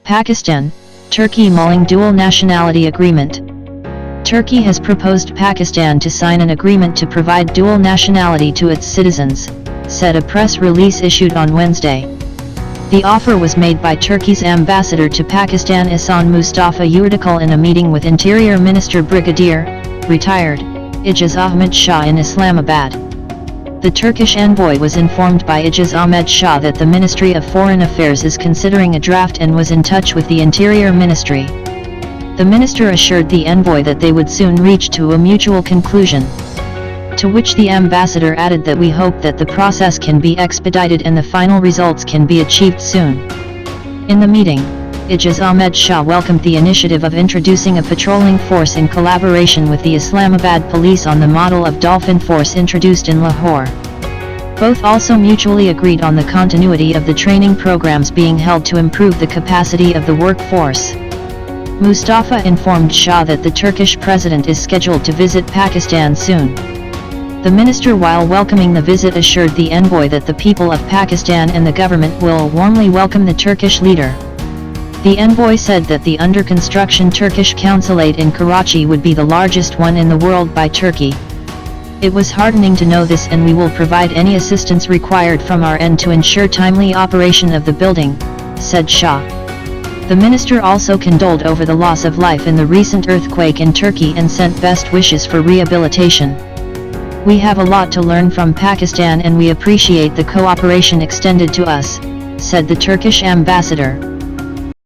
Pakistan, Turkey mulling dual nationality agreement. Turkey has proposed Pakistan to sign an agreement to provide dual nationality to its citizens, said a press release issued on Wednesday. The offer was made by Turkey's ambassador to Pakistan Ahsan Mustafa Yurdakul in a meeting with Interior Minister Brigadier, retired, Ijaz Ahmad Shah in Islamabad. The Turkish envoy was informed by Ijaz Ahmad Shah that the Ministry of Foreign Affairs is considering a draft and was in touch with the Interior Ministry. The minister assured the envoy that they would soon reach to a mutual conclusion. To which the ambassador added that we hope that the process can be expedited and the final results can be achieved soon. In the meeting, Ijaz Ahmad Shah welcomed the initiative of introducing a patrolling force in collaboration with the Islamabad police on the model of Dolphin Force introduced in Lahore. Both also mutually agreed on the continuity of the training programs being held to improve the capacity of the workforce. Mustafa informed Shah that the Turkish president is scheduled to visit Pakistan soon. The minister, while welcoming the visit, assured the envoy that the people of Pakistan and the government will warmly welcome the Turkish leader. The envoy said that the under-construction Turkish consulate in Karachi would be the largest one in the world by Turkey. It was heartening to know this, and we will provide any assistance required from our end to ensure timely operation of the building, said Shah. The minister also condoled over the loss of life in the recent earthquake in Turkey and sent best wishes for rehabilitation. We have a lot to learn from Pakistan and we appreciate the cooperation extended to us, said the Turkish ambassador.